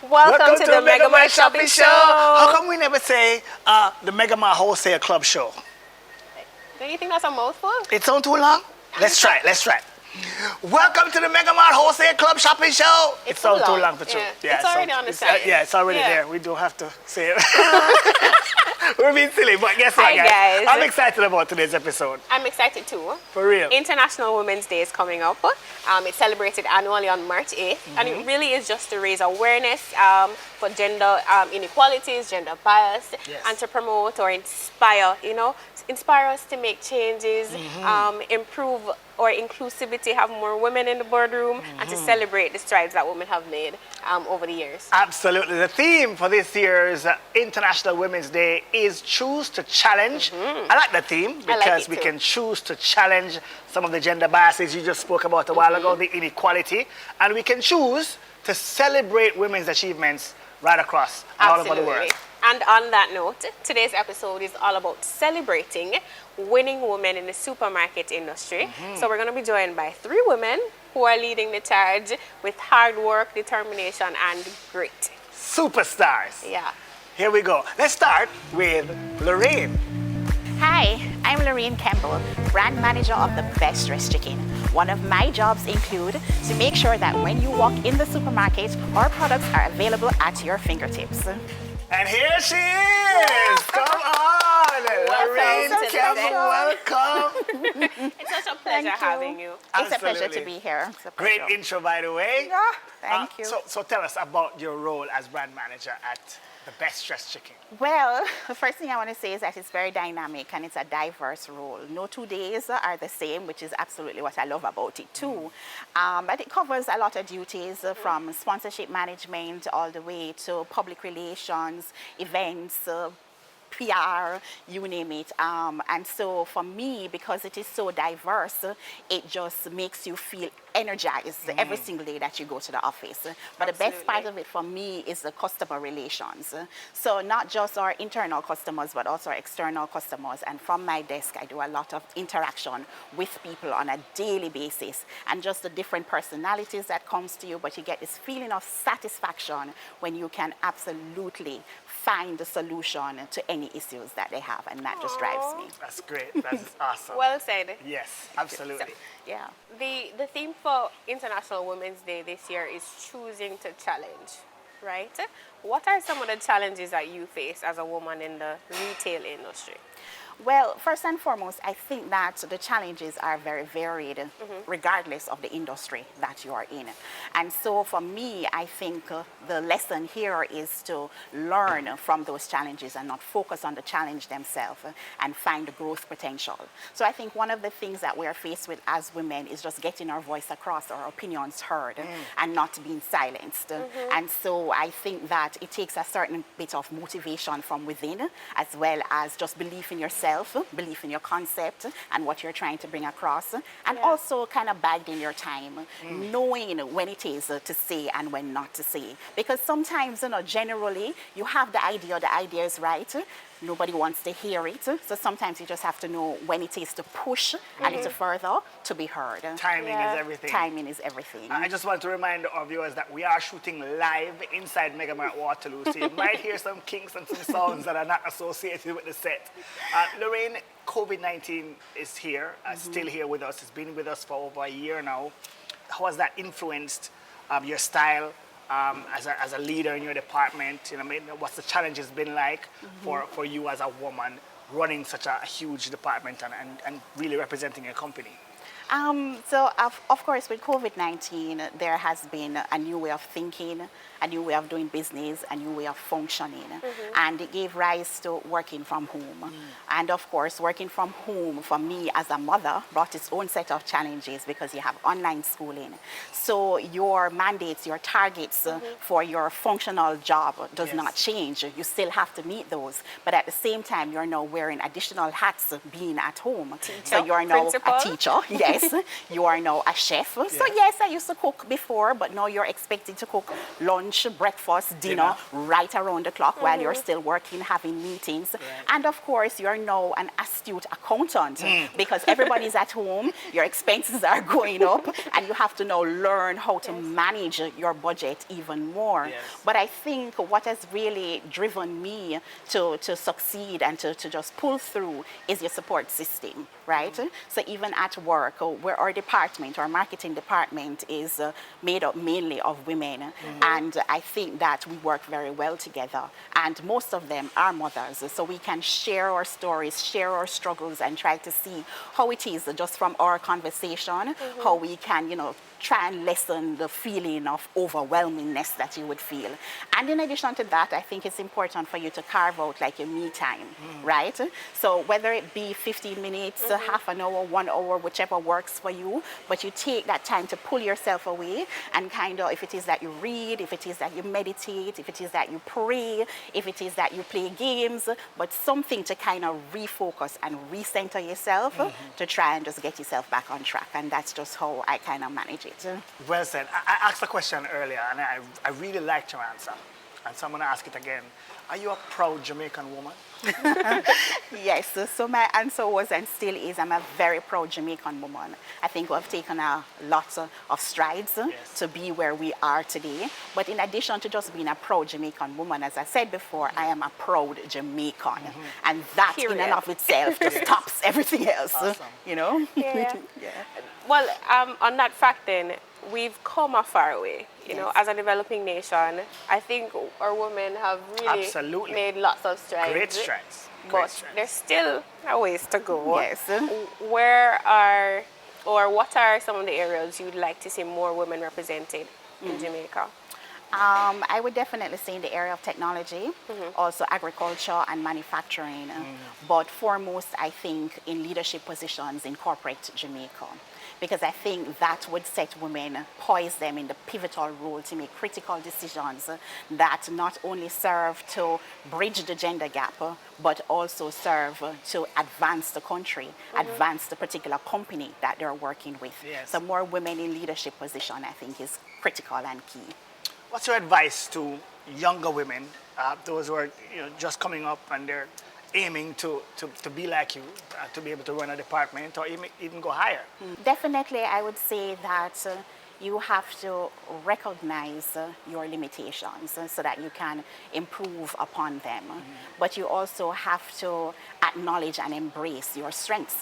Welcome to the MegaMart Shopping Show. How come we never say the MegaMart Wholesale Club Show? Don't you think that's a mouthful? It sounds too long? Let's try it. Welcome to the MegaMart Wholesale Club Shopping Show. It sounds too long for true. Yeah, it's already on the side. It's already there. We don't have to say it. We're being silly, but guess what, guys? I'm excited about today's episode. I'm excited too. For real. International Women's Day is coming up. It's celebrated annually on March 8th, and it really is just to raise awareness for gender inequalities, gender bias, and to promote or inspire, inspire us to make changes, improve our inclusivity, have more women in the boardroom, and to celebrate the strides that women have made over the years. Absolutely. The theme for this year's International Women's Day is Choose to Challenge. I like that theme because we can choose to challenge some of the gender biases you just spoke about a while ago, the inequality, and we can choose to celebrate women's achievements right across all over the world. And on that note, today's episode is all about celebrating winning women in the supermarket industry. So we're going to be joined by 3 women who are leading the charge with hard work, determination, and grit. Superstars. Yeah. Here we go. Let's start with Laureen. Hi, I'm Laureen Campbell, brand manager of the Best Dressed Chicken. One of my jobs include to make sure that when you walk in the supermarket, our products are available at your fingertips. And here she is! Come on! Laureen Campbell, welcome! It's such a pleasure having you. It's a pleasure to be here. Great intro, by the way. Thank you. So tell us about your role as brand manager at the Best Dressed Chicken. Well, the first thing I want to say is that it's very dynamic and it's a diverse role. No 2 days are the same, which is absolutely what I love about it too. But it covers a lot of duties from sponsorship management all the way to public relations, events, PR, you name it. And so for me, because it is so diverse, it just makes you feel energized every single day that you go to the office. But the best part of it for me is the customer relations. So not just our internal customers, but also our external customers. And from my desk, I do a lot of interaction with people on a daily basis, and just the different personalities that comes to you, but you get this feeling of satisfaction when you can absolutely find a solution to any issues that they have, and that just drives me. That's great. That's awesome. Well said. Yes, absolutely. So, yeah. The theme for International Women's Day this year is choosing to challenge, right? What are some of the challenges that you face as a woman in the retail industry? Well, first and foremost, I think that the challenges are very varied, regardless of the industry that you are in. And so for me, I think the lesson here is to learn from those challenges and not focus on the challenge themselves and find the growth potential. So I think one of the things that we are faced with as women is just getting our voice across, our opinions heard, and not being silenced. And so I think that it takes a certain bit of motivation from within, as well as just belief in yourself, belief in your concept and what you're trying to bring across, and also kind of biding your time, knowing when it is to say and when not to say. Because sometimes, generally, you have the idea is right, nobody wants to hear it, so sometimes you just have to know when it is to push a little further to be heard. Timing is everything. Timing is everything. I just want to remind our viewers that we are shooting live inside MegaMart Waterloo, so you might hear some kinks and some sounds that are not associated with the set. Laureen, COVID-19 is here, still here with us. It's been with us for over a year now. How has that influenced your style as a leader in your department? What's the challenges been like for you as a woman running such a huge department and really representing your company? So of course, with COVID-19, there has been a new way of thinking, a new way of doing business, a new way of functioning. And it gave rise to working from home. And of course, working from home for me as a mother brought its own set of challenges because you have online schooling. So your mandates, your targets for your functional job does not change. You still have to meet those. But at the same time, you're now wearing additional hats being at home. So you're now a teacher, yes. yes, you are now a chef. So yes, I used to cook before, but now you're expected to cook lunch, breakfast, dinner right around the clock while you're still working, having meetings. And of course, you're now an astute accountant because everybody's at home, your expenses are going up, and you have to now learn how to manage your budget even more. But I think what has really driven me to succeed and to just pull through is your support system, right? So even at work, where our department, our marketing department is made up mainly of women, and I think that we work very well together, and most of them are mothers, so we can share our stories, share our struggles, and try to see how it is just from our conversation, how we can, you know, try and lessen the feeling of overwhelmingness that you would feel. And in addition to that, I think it's important for you to carve out like your me time, right? So whether it be 15 minutes, half an hour, 1 hour, whichever works for you, but you take that time to pull yourself away and kind of, if it is that you read, if it is that you meditate, if it is that you pray, if it is that you play games, but something to kind of refocus and recenter yourself to try and just get yourself back on track. And that's just how I kind of manage it. Well said. I asked a question earlier, and I really liked your answer. And so I'm going to ask it again. Are you a proud Jamaican woman? Yes, so my answer was and still is, I'm a very proud Jamaican woman. I think we've taken a lot of strides to be where we are today. But in addition to just being a proud Jamaican woman, as I said before, I am a proud Jamaican. And that in and of itself just tops everything else, you know? Well, on that fact then, we've come a far way. You know, as a developing nation, I think our women have really made lots of strides. Great strides. But there's still a ways to go. Yes. What are some of the areas you'd like to see more women represented in Jamaica? I would definitely say in the area of technology, also agriculture and manufacturing, but foremost, I think, in leadership positions in corporate Jamaica. Because I think that would set women, poise them in the pivotal role to make critical decisions that not only serve to bridge the gender gap, but also serve to advance the country, advance the particular company that they're working with. So more women in leadership position, I think, is critical and key. What's your advice to younger women, those who are just coming up and they're aiming to be like you, to be able to run a department or even go higher? Definitely, I would say that you have to recognize your limitations so that you can improve upon them. But you also have to acknowledge and embrace your strengths.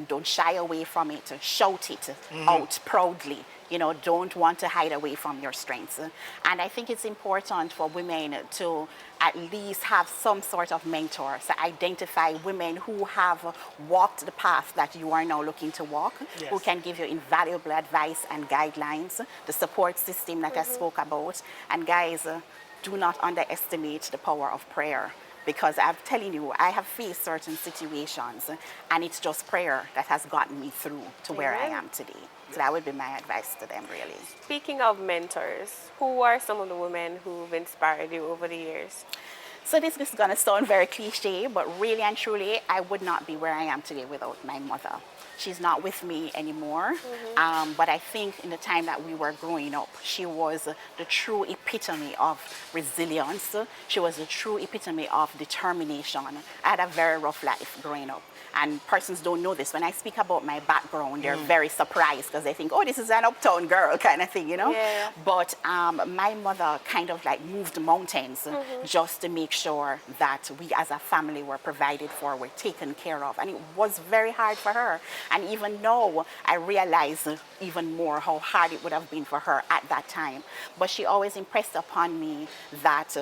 Don't shy away from it. Shout it out proudly. You know, don't want to hide away from your strengths. And I think it's important for women to at least have some sort of mentor. So identify women who have walked the path that you are now looking to walk, who can give you invaluable advice and guidelines, the support system that I spoke about. And guys, do not underestimate the power of prayer. Because I'm telling you, I have faced certain situations, and it's just prayer that has gotten me through to where I am today. So that would be my advice to them, really. Speaking of mentors, who are some of the women who've inspired you over the years? So this is going to sound very cliche, but really and truly, I would not be where I am today without my mother. She's not with me anymore, but I think in the time that we were growing up, she was the true epitome of resilience. She was the true epitome of determination. I had a very rough life growing up. And persons don't know this. When I speak about my background, they're very surprised because they think, oh, this is an uptown girl kind of thing, you know? But my mother kind of like moved mountains just to make sure that we as a family were provided for, were taken care of. And it was very hard for her. And even now, I realize even more how hard it would have been for her at that time. But she always impressed upon me that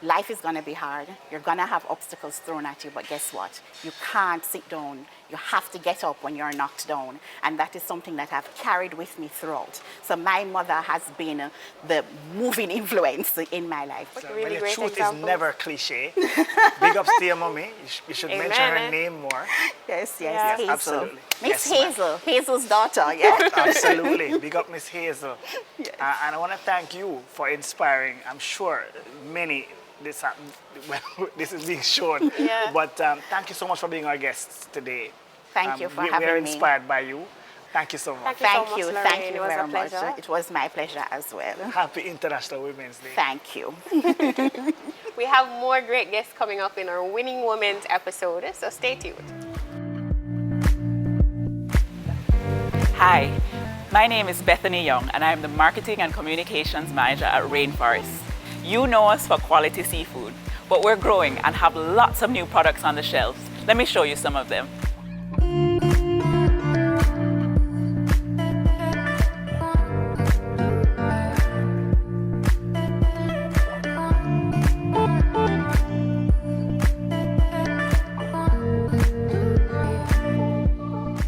life is going to be hard. You're going to have obstacles thrown at you, but guess what? You can't sit down. You have to get up when you're knocked down. And that is something that I've carried with me throughout. So my mother has been the moving influence in my life. So, really the truth is never cliche. Big ups to your mommy. You should mention her name more. Yes, Hazel. Absolutely. Miss Hazel, Hazel's daughter, yeah. Absolutely. Big up Miss Hazel. And I want to thank you for inspiring, I'm sure, many. This is being shown. But thank you so much for being our guests today. Thank you for having me. We're inspired by you. Thank you so much. Thank you. Lorraine. Thank you It was a very much. pleasure. It was my pleasure as well. Happy International Women's Day. Thank you. We have more great guests coming up in our Winning Women's episode, so stay tuned. Hi, my name is Bethany Young and I'm the Marketing and Communications Manager at Rainforest. You know us for quality seafood, but we're growing and have lots of new products on the shelves. Let me show you some of them.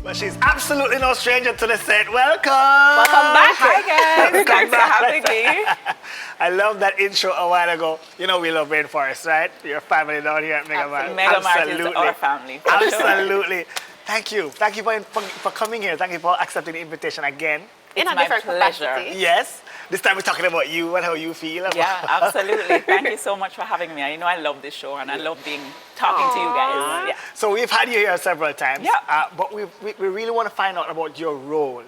Well, she's absolutely no stranger to the set. Welcome. Welcome back. Hi guys, thanks for having me. I love that intro a while ago. You know we love Rainforest, right? Your family down here at MegaMart. MegaMart is our family. for sure. Absolutely. Thank you. Thank you for coming here. Thank you for accepting the invitation again. In It's a my different pleasure. capacity. Yes. This time we're talking about you and how you feel. Yeah, absolutely. Thank you so much for having me. I know I love this show and I love talking to you guys. Yeah. So we've had you here several times. Yeah. But we really want to find out about your role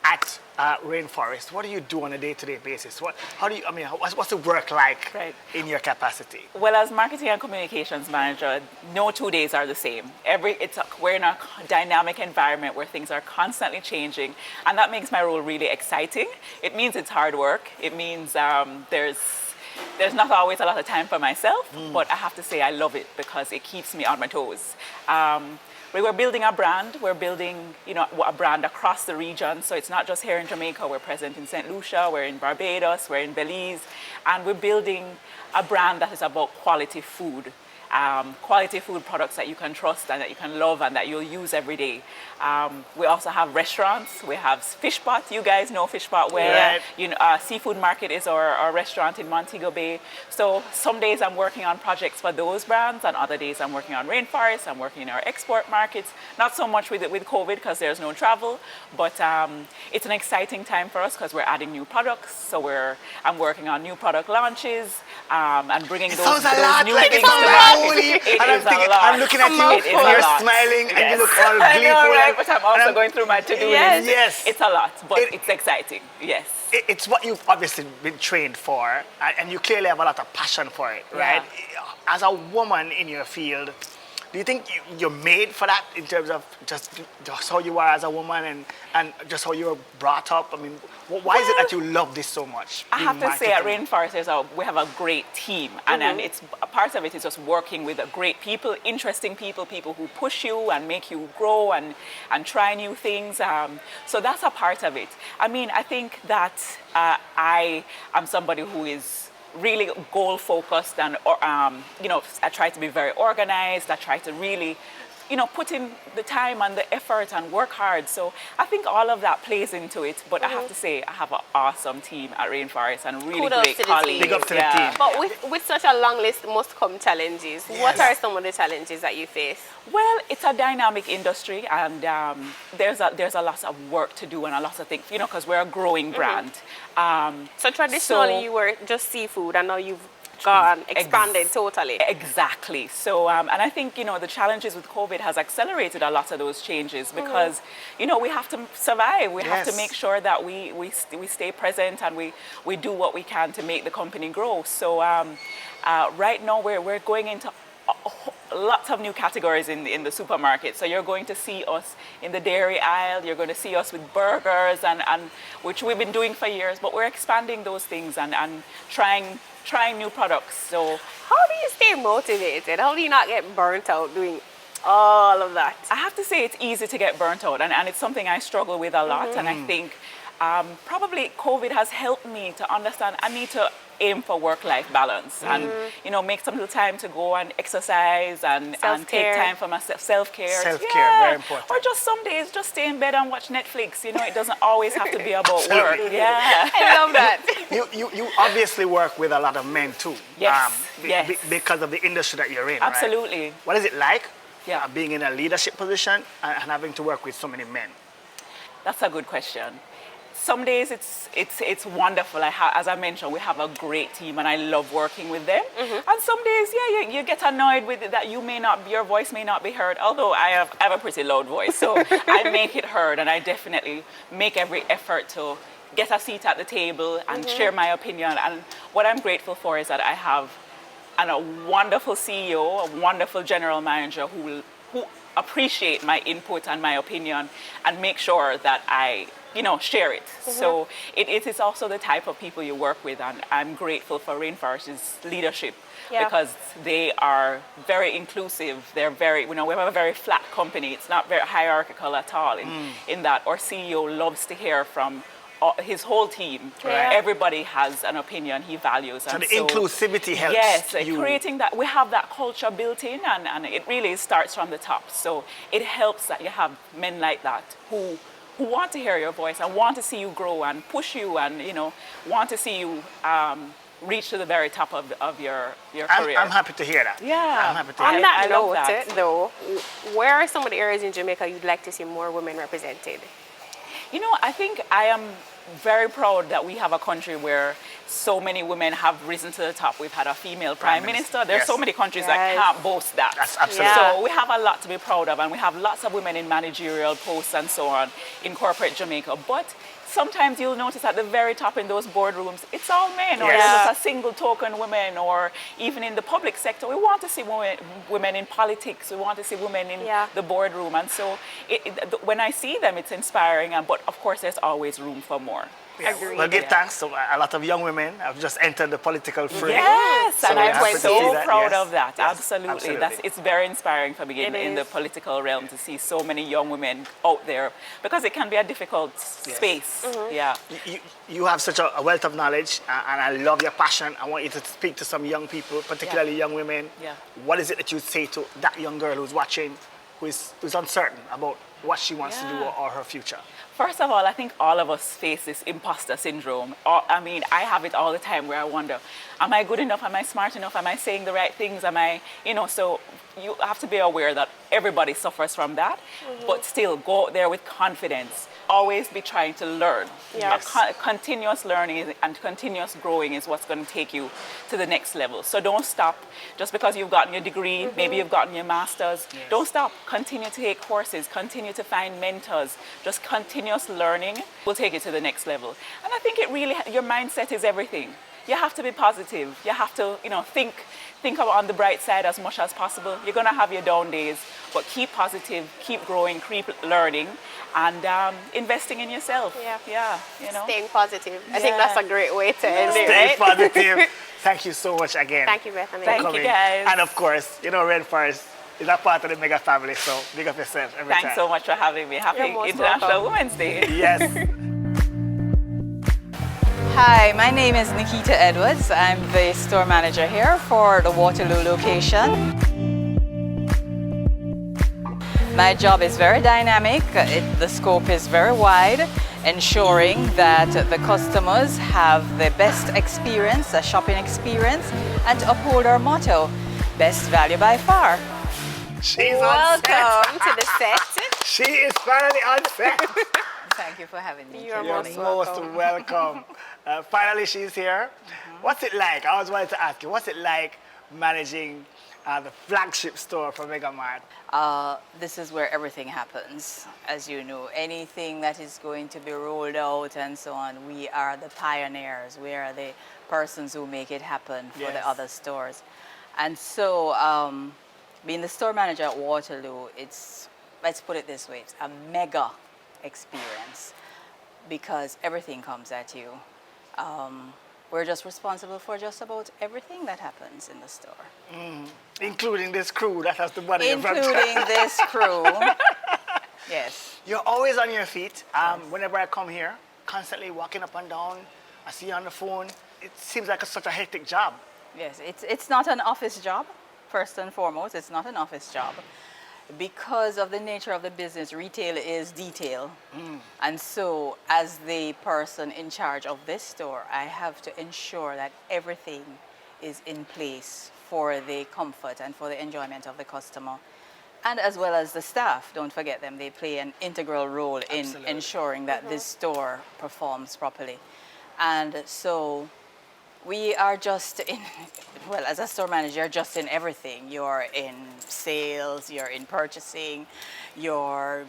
at Rainforest. What do you do on a day-to-day basis? What's the work like Right. in your capacity? Well, as marketing and communications manager, no 2 days are the same. We're in a dynamic environment where things are constantly changing, and that makes my role really exciting. It means it's hard work. It means there's not always a lot of time for myself, but I have to say I love it because it keeps me on my toes. We're building a brand. We're building, a brand across the region. So it's not just here in Jamaica. We're present in St. Lucia. We're in Barbados. We're in Belize, and we're building a brand that is about quality food. Quality food products that you can trust and that you can love and that you'll use every day. We also have restaurants. We have Fishpot. You guys know Fishpot well. Right. Seafood Market is our restaurant in Montego Bay. So some days I'm working on projects for those brands, and other days I'm working on Rainforest. I'm working in our export markets. Not so much with COVID because there's no travel, but it's an exciting time for us because we're adding new products. So I'm working on new product launches and bringing those new things to market. I'm looking at you and you're smiling and you look all I gleeful. know, right? But I'm also going through my to-do list. Yes. It's a lot, but it's exciting. Yes. It's what you've obviously been trained for, and you clearly have a lot of passion for it, right? As a woman in your field, do you think you're made for that in terms of just how you are as a woman and just how you were brought up? I mean, why is it that you love this so much? I have to say at Rainforest we have a great team, and it's a part of it is just working with great people, interesting people who push you and make you grow and try new things. So that's a part of it. I mean, I think that I am somebody who is really goal focused and I try to be very organized. I try to really put in the time and the effort and work hard. So I think all of that plays into it. But I have to say I have an awesome team at Rainforest and really Kudos great to the colleagues. team. Big up to the team. But with such a long list must come challenges. Yes. What are some of the challenges that you face? Well, it's a dynamic industry, and there's a lot of work to do and a lot of things, because we're a growing brand. So traditionally you were just seafood, and now you've expanded totally. Exactly. So, and I think, the challenges with COVID has accelerated a lot of those changes because, we have to survive. We have to make sure that we stay present and we do what we can to make the company grow. So right now we're going into lots of new categories in the supermarket. So you're going to see us in the dairy aisle. You're going to see us with burgers and which we've been doing for years, but we're expanding those things and trying new products. So how do you stay motivated? How do you not get burnt out doing all of that? I have to say it's easy to get burnt out, and it's something I struggle with a lot. And I think probably COVID has helped me to understand I need to aim for work-life balance and make some little time to go and exercise and take time for myself, self-care. Self-care, very important. Or just some days just stay in bed and watch Netflix. It doesn't always have to be about work. Absolutely. Yeah. I love that. You obviously work with a lot of men too. Yes, yes. Because of the industry that you're in, Absolutely. right? What is it like being in a leadership position and having to work with so many men? That's a good question. some days it's wonderful. As I mentioned, we have a great team, and I love working with them. And some days, yeah, you get annoyed with it that your voice may not be heard. Although I have a pretty loud voice, so I make it heard, and I definitely make every effort to get a seat at the table and share my opinion. And what I'm grateful for is that I have a wonderful CEO, a wonderful general manager who appreciate my input and my opinion and make sure that I share it. So it is also the type of people you work with, and I'm grateful for Rainforest's leadership because they are very inclusive. They're very, we have a very flat company. It's not very hierarchical at all in that our CEO loves to hear from his whole team. Everybody has an opinion he values. So the inclusivity helps. Yes, creating that, we have that culture built in, and it really starts from the top. So it helps that you have men like that who want to hear your voice and want to see you grow and push you and want to see you reach to the very top of your career. I'm happy to hear that. Yeah. I'm happy to hear On that. that note, though, where are some of the areas in Jamaica you'd like to see more women represented? I think I am very proud that we have a country where so many women have risen to the top. We've had a female prime minister. There's so many countries that can't boast that. That's absolutely. So we have a lot to be proud of, and we have lots of women in managerial posts and so on in corporate Jamaica. But sometimes you'll notice at the very top in those boardrooms, it's all men, or there's just a single token woman, or even in the public sector. We want to see women in politics. We want to see women in the boardroom. And so when I see them, it's inspiring. But of course, there's always room for more. Yeah. Well, give thanks to a lot of young women have just entered the political fray. Yes, so and I'm so proud yes. of that. Yes, Absolutely. It's very inspiring for me in the political realm to see so many young women out there, because it can be a difficult space. Yeah. You have such a wealth of knowledge, and I love your passion. I want you to speak to some young people, particularly young women. Yeah. What is it that you say to that young girl who's watching, who's uncertain about what she wants to do or her future? First of all, I think all of us face this imposter syndrome. I have it all the time where I wonder, am I good enough? Am I smart enough? Am I saying the right things? So you have to be aware that everybody suffers from that, but still go out there with confidence. Always be trying to learn. Yes. Continuous learning and continuous growing is what's going to take you to the next level. So don't stop. Just because you've gotten your degree, maybe you've gotten your master's, don't stop. Continue to take courses, continue to find mentors. Just continuous learning will take you to the next level. And I think your mindset is everything. You have to be positive. You have to, think on the bright side as much as possible. You're going to have your down days, but keep positive, keep growing, keep learning, and investing in yourself. Staying positive. I think that's a great way to end it, Stay right? positive. Thank you so much again. Thank you, Bethany. Thank you, guys. And of course, Rainforest is a part of the Mega family, so big up yourself every time. Thanks so much for having me. Happy You're most International welcome. Women's Day. Yes. Hi, my name is Nikita Edwards. I'm the store manager here for the Waterloo location. My job is very dynamic. The scope is very wide, ensuring that the customers have the best experience, a shopping experience, and to uphold our motto, best value by far. She's Welcome on set. to the set. She is finally on set. Thank you for having me. You're You're most most welcome. Finally, she's here. What's it like? I always wanted to ask you, what's it like managing the flagship store for MegaMart? This is where everything happens. As you know, anything that is going to be rolled out and so on, we are the pioneers. We are the persons who make it happen for the other stores. And so, being the store manager at Waterloo, let's put it this way, it's a mega experience because everything comes at you. We're just responsible for just about everything that happens in the store. Including this crew that has the money in front. Including this crew. Yes. You're always on your feet. Whenever I come here, constantly walking up and down, I see you on the phone. It seems like such a hectic job. Yes, it's not an office job, first and foremost. It's not an office job. Because of the nature of the business, retail is detail. And so, as the person in charge of this store, I have to ensure that everything is in place for the comfort and for the enjoyment of the customer. And as well as the staff, don't forget them. They play an integral role in Absolutely. ensuring that this store performs properly. And so we are just in, well, as a store manager, you're just in everything. You're in sales, you're in purchasing, you're,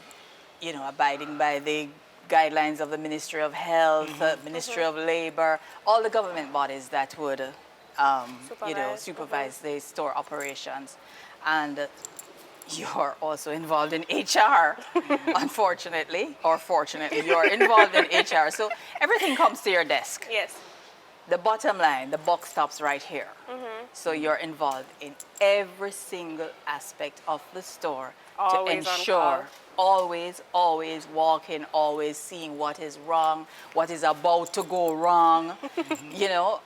abiding by the guidelines of the Ministry of Health, Ministry of Labor, all the government bodies that would, supervise the store operations. And you're also involved in HR, unfortunately, or fortunately, you're involved in HR. So everything comes to your desk. Yes. The bottom line, the buck stops right here. So you're involved in every single aspect of the store Always to on ensure, always walking, always seeing what is wrong, what is about to go wrong,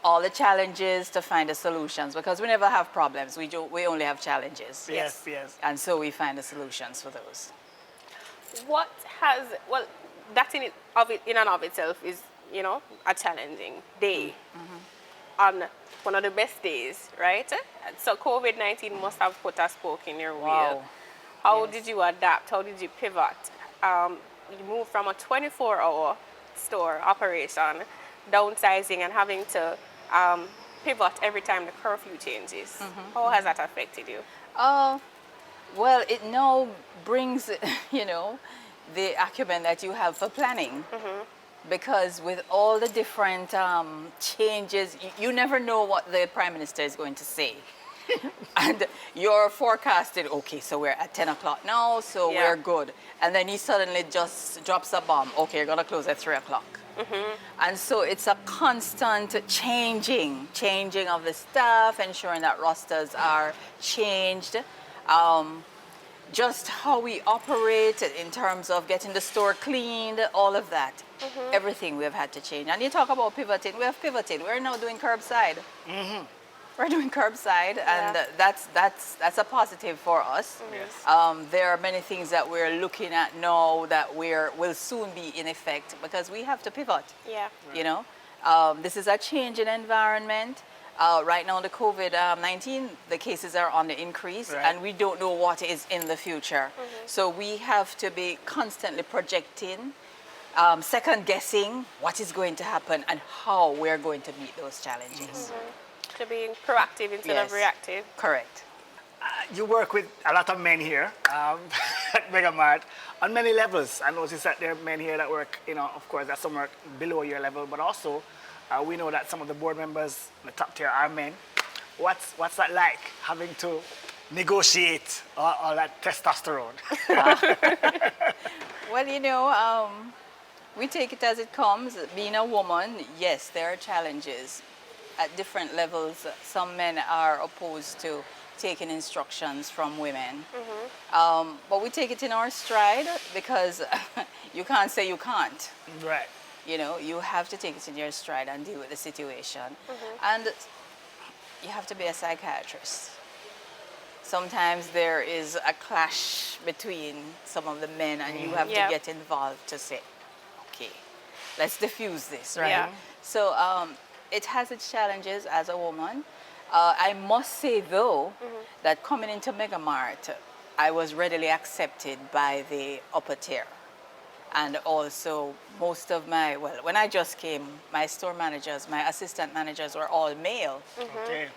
all the challenges to find the solutions, because we never have problems, we only have challenges. Yes, yes. And so we find the solutions for those. That in and of itself is, a challenging day. On one of the best days, right? So COVID-19 must have put a spoke in your wheel. How did you adapt? How did you pivot? You moved from a 24-hour store operation, downsizing and having to pivot every time the curfew changes. How has that affected you? Well, it now brings, the acumen that you have for planning. Because with all the different changes, you never know what the Prime Minister is going to say. And you're forecasted, okay, so we're at 10 o'clock now, so we're good. And then he suddenly just drops a bomb. Okay, you're going to close at 3 o'clock. And so it's a constant changing of the staff, ensuring that rosters are changed. Just how we operate in terms of getting the store cleaned, all of that. Everything we have had to change. And you talk about pivoting, we have pivoted. We're now doing curbside. We're doing curbside, and that's a positive for us. There are many things that we're looking at now that will soon be in effect because we have to pivot. This is a changing environment. Right now, the COVID-19, the cases are on the increase, and we don't know what is in the future. So we have to be constantly projecting, second guessing what is going to happen and how we're going to meet those challenges. To being proactive instead of reactive. Correct. You work with a lot of men here at MegaMart on many levels. I noticed that there are men here that work, of course, that some work below your level, but also we know that some of the board members in the top tier are men. What's that like, having to negotiate all that testosterone? Well, we take it as it comes. Being a woman, yes, there are challenges. At different levels, some men are opposed to taking instructions from women. But we take it in our stride because you can't say you can't. Right. You have to take it in your stride and deal with the situation. And you have to be a psychiatrist. Sometimes there is a clash between some of the men and you have to get involved to say, okay, let's diffuse this, right? So it has its challenges as a woman. I must say, though, that coming into MegaMart, I was readily accepted by the upper tier. And also, most of when I just came, my store managers, my assistant managers were all male. Okay.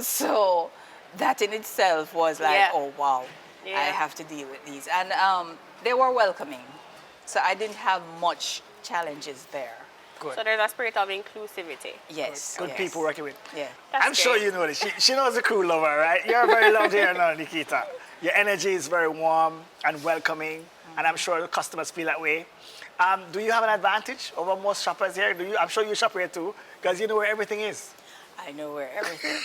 So that in itself was like, oh, wow, I have to deal with these. And they were welcoming. So I didn't have much challenges there. Good. So there's a spirit of inclusivity. Yes. Good people working with. Yeah. I'm sure you know this. She knows the crew lover, right? You're very loved here now, Nikita. Your energy is very warm and welcoming, and I'm sure the customers feel that way. Do you have an advantage over most shoppers here? I'm sure you shop here too, because you know where everything is. I know where everything is.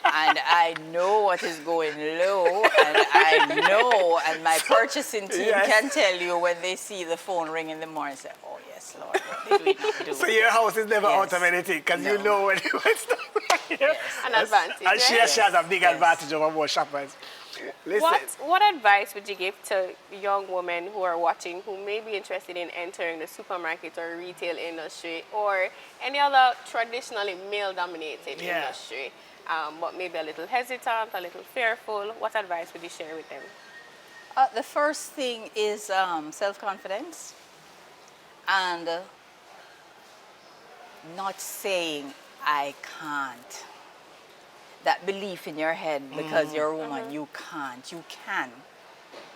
And I know what is going low, and I know, and my purchasing team can tell you when they see the phone ring in the morning, say, oh yes, Lord, what did we not do? So your house is never out of anything, because you know when you want stuff here. An advantage. And she has a big advantage over most shoppers. Listen. What advice would you give to young women who are watching who may be interested in entering the supermarket or retail industry or any other traditionally male-dominated industry, but maybe a little hesitant, a little fearful? What advice would you share with them? The first thing is self-confidence and not saying I can't. That belief in your head because you're a woman, you can't, you can,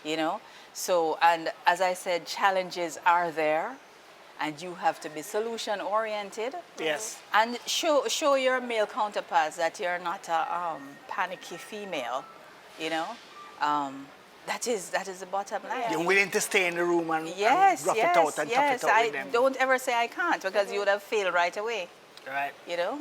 you know? So, and as I said, challenges are there and you have to be solution oriented. Yes. And show your male counterparts that you're not a panicky female, you know? That is the bottom line. You're willing to stay in the room and, Yes, and rough yes, it out and tough yes. it out with them. Don't ever say I can't because you would have failed right away, Right. you know?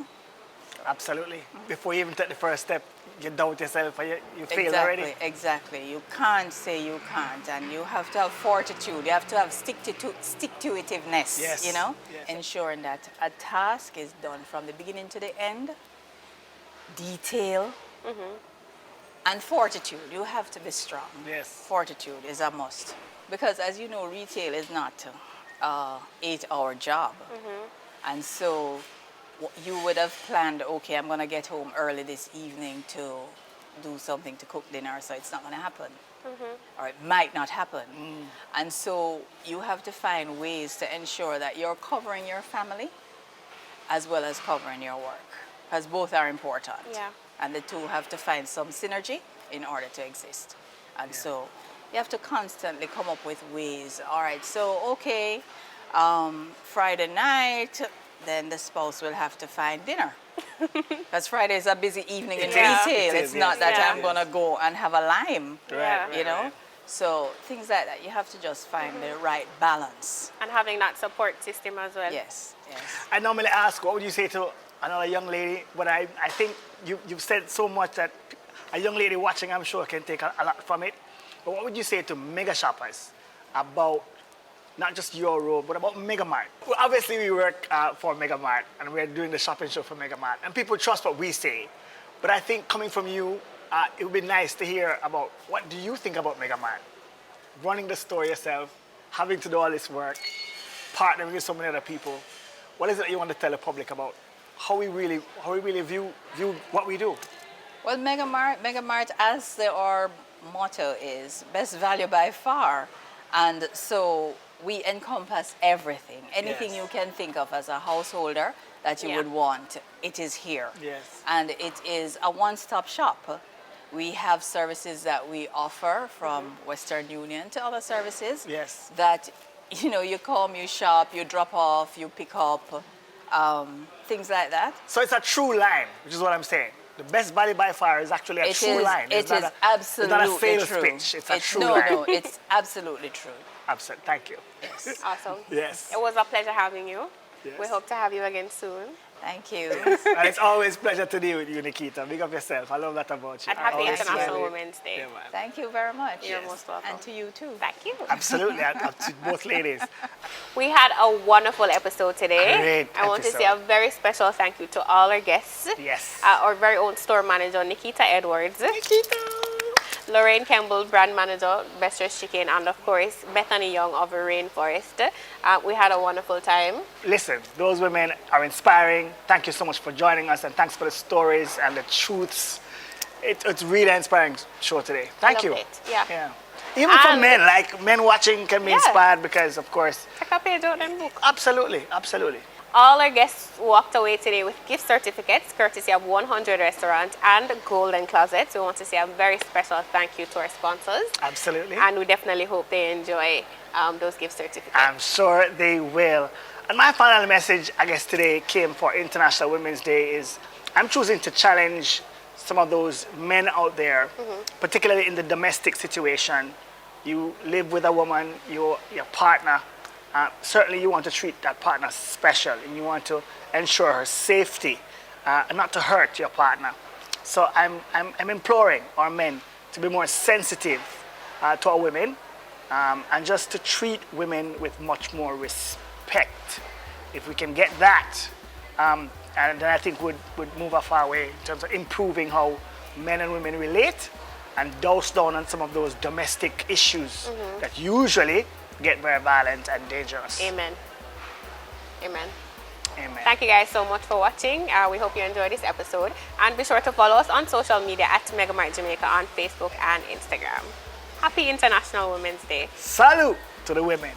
Absolutely. Before you even take the first step, you doubt yourself and you fail Exactly, already. exactly. You can't say you can't, and you have to have fortitude. You have to have stick-to-itiveness, Yes, you know? yes. Ensuring that a task is done from the beginning to the end, detail, and fortitude. You have to be strong. Yes. Fortitude is a must. Because as you know, retail is not an 8-hour job. And so you would have planned, okay, I'm going to get home early this evening to do something to cook dinner, so it's not going to happen. Or it might not happen. And so you have to find ways to ensure that you're covering your family as well as covering your work, because both are important. Yeah. And the two have to find some synergy in order to exist. And so you have to constantly come up with ways. All right, so okay, Friday night, then the spouse will have to find dinner. Because Friday is a busy evening in Yeah. retail. It It's is, not yes. that Yeah. I'm gonna go and have a lime, Yeah. you know? So things like that, you have to just find the right balance. And having that support system as well. Yes, yes. I normally ask, what would you say to another young lady? But I think you've said so much that a young lady watching, I'm sure, can take a lot from it. But what would you say to mega shoppers about not just your role, but about MegaMart? Well, obviously, we work for MegaMart, and we're doing the shopping show for MegaMart, and people trust what we say. But I think coming from you, it would be nice to hear about what do you think about MegaMart? Running the store yourself, having to do all this work, partnering with so many other people. What is it that you want to tell the public about how we really view what we do? Well, MegaMart, as our motto is, best value by far. And so we encompass everything. Anything Yes. you can think of as a householder that you Yeah. would want, it is here. Yes. And it is a one-stop shop. We have services that we offer from Western Union to other services. Yes. That, you know, you come, you shop, you drop off, you pick up, things like that. So it's a true line, which is what I'm saying. The best value by far is actually a true line. It is absolutely It's not a sales true. pitch. It's a true no, line. No, it's absolutely true. Absolutely. Thank you. Awesome. Yes. It was a pleasure having you. Yes. We hope to have you again soon. Thank you. And it's always a pleasure to deal with you, Nikita. Big up yourself. I love that about you. And happy Always International smile. Women's Day. Yeah, man. Thank you very much. You're most welcome. And to you too. Thank you. Absolutely. To both ladies. We had a wonderful episode today. Great I want to say episode. a very special thank you to all our guests. Yes. Our very own store manager, Nikita Edwards. Nikita. Laureen Campbell, brand manager, Best Dressed Chicken, and of course, Bethany Young of Rainforest. We had a wonderful time. Listen, those women are inspiring. Thank you so much for joining us, and thanks for the stories and the truths. It's really an inspiring show today. Thank you. Love it. Yeah. Even for And- men, like men watching can be Yeah. inspired because, of course, Check a page out and book. absolutely, absolutely. All our guests walked away today with gift certificates courtesy of 100 Restaurant and Golden Closet. So we want to say a very special thank you to our sponsors. Absolutely. And we definitely hope they enjoy those gift certificates. I'm sure they will. And my final message, I guess, today came for International Women's Day is I'm choosing to challenge some of those men out there, particularly in the domestic situation. You live with a woman, your partner. Certainly you want to treat that partner special and you want to ensure her safety and not to hurt your partner. So I'm imploring our men to be more sensitive to our women and just to treat women with much more respect. If we can get that, and then I think would move a far way in terms of improving how men and women relate and douse down on some of those domestic issues that usually get very violent and dangerous. Amen. Amen. Amen. Thank you guys so much for watching. We hope you enjoyed this episode. And be sure to follow us on social media at MegaMart Jamaica on Facebook and Instagram. Happy International Women's Day. Salute to the women.